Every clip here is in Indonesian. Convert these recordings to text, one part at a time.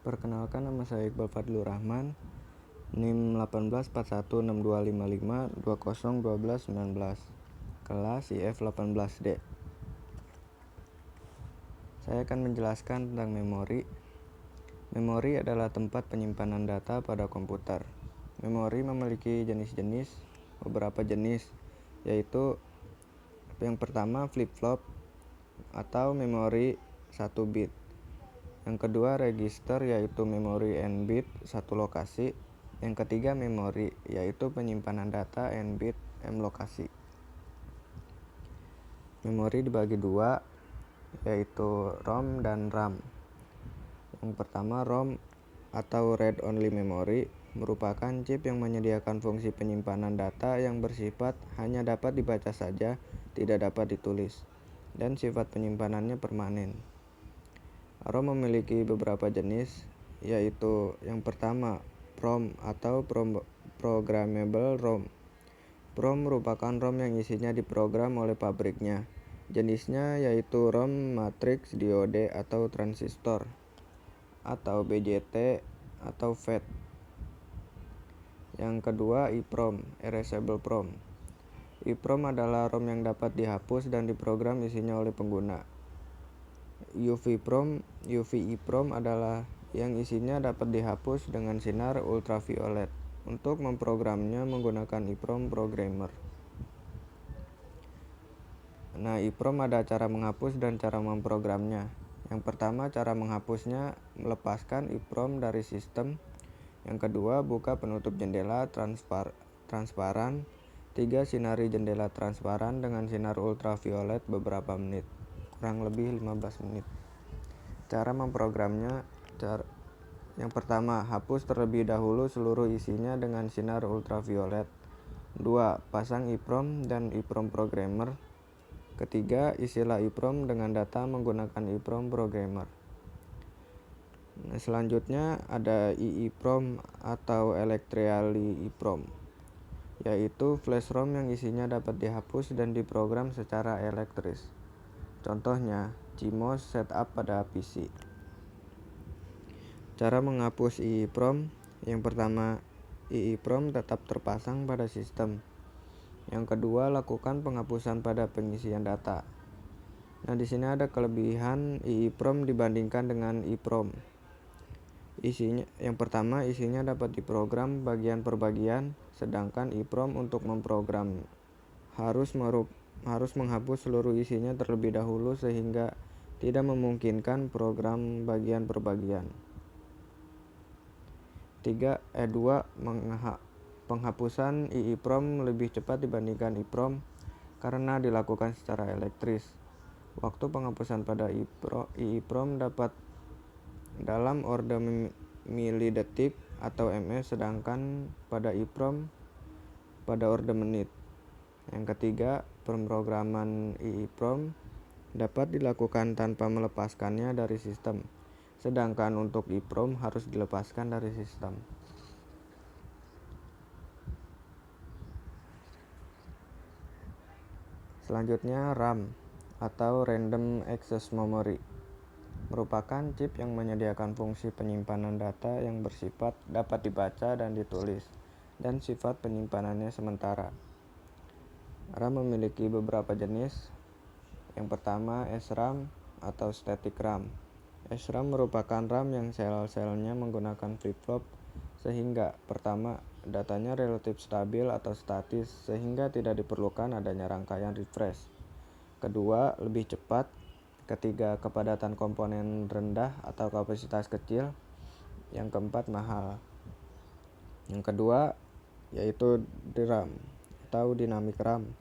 Perkenalkan, nama saya Iqbal Fadlur Rahman, NIM 18416255201219, kelas IF 18D. Saya akan menjelaskan tentang memori. Memori adalah tempat penyimpanan data pada komputer. Memori memiliki beberapa jenis, yaitu yang pertama flip-flop atau memori 1 bit. Yang kedua register, yaitu memori n bit 1 lokasi. Yang ketiga memori, yaitu penyimpanan data n bit m lokasi. Memori dibagi dua, yaitu ROM dan RAM. Yang pertama, ROM atau Read Only Memory merupakan chip yang menyediakan fungsi penyimpanan data yang bersifat hanya dapat dibaca saja, tidak dapat ditulis, dan sifat penyimpanannya permanen. ROM memiliki beberapa jenis, yaitu yang pertama PROM atau Programmable ROM. PROM merupakan ROM yang isinya diprogram oleh pabriknya. Jenisnya yaitu ROM matriks diode atau transistor, atau BJT atau FET. Yang kedua EEPROM, Erasable PROM. EEPROM adalah ROM yang dapat dihapus dan diprogram isinya oleh pengguna. UV-EEPROM adalah yang isinya dapat dihapus dengan sinar ultraviolet. Untuk memprogramnya menggunakan EEPROM programmer. Nah, EEPROM ada cara menghapus dan cara memprogramnya. Yang pertama, cara menghapusnya melepaskan EEPROM dari sistem. Yang kedua, buka penutup jendela transparan. 3. Sinari jendela transparan dengan sinar ultraviolet beberapa menit, kurang lebih 15 menit. Cara memprogramnya, yang pertama, hapus terlebih dahulu seluruh isinya dengan sinar ultraviolet. 2. Pasang EEPROM dan EEPROM programmer. Ketiga, isilah EEPROM dengan data menggunakan EEPROM programmer. Nah, selanjutnya ada EEPROM atau Electrially EEPROM, yaitu flash ROM yang isinya dapat dihapus dan diprogram secara elektris. Contohnya, CMOS setup pada PC. Cara menghapus EEPROM. Yang pertama, EEPROM tetap terpasang pada sistem. Yang kedua, lakukan penghapusan pada pengisian data. Nah, di sini ada kelebihan EEPROM dibandingkan dengan EEPROM. Yang pertama, isinya dapat diprogram bagian per bagian, sedangkan EEPROM untuk memprogram harus menghapus seluruh isinya terlebih dahulu sehingga tidak memungkinkan program bagian per bagian. 2. Penghapusan EEPROM lebih cepat dibandingkan EEPROM karena dilakukan secara elektris. Waktu penghapusan pada EEPROM dapat dalam order milidetik atau ms, sedangkan pada EEPROM pada order menit. Yang ketiga, pemrograman EEPROM dapat dilakukan tanpa melepaskannya dari sistem, sedangkan untuk EEPROM harus dilepaskan dari sistem. Selanjutnya, RAM atau Random Access Memory merupakan chip yang menyediakan fungsi penyimpanan data yang bersifat dapat dibaca dan ditulis, dan sifat penyimpanannya sementara. RAM memiliki beberapa jenis. Yang pertama, SRAM atau Static RAM. SRAM merupakan RAM yang sel-selnya menggunakan flip-flop, sehingga pertama, datanya relatif stabil atau statis sehingga tidak diperlukan adanya rangkaian refresh. Kedua, lebih cepat. Ketiga, kepadatan komponen rendah atau kapasitas kecil. Yang keempat, mahal. Yang kedua, yaitu DRAM atau Dynamic RAM.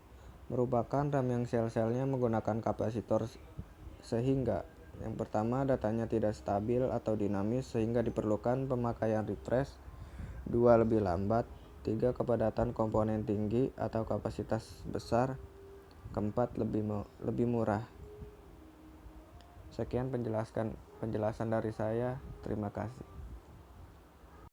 Merupakan RAM yang sel-selnya menggunakan kapasitor sehingga yang pertama, datanya tidak stabil atau dinamis sehingga diperlukan pemakaian refresh. 2. Lebih lambat. 3. Kepadatan komponen tinggi atau kapasitas besar. Keempat, lebih murah. Sekian penjelasan dari saya. Terima kasih.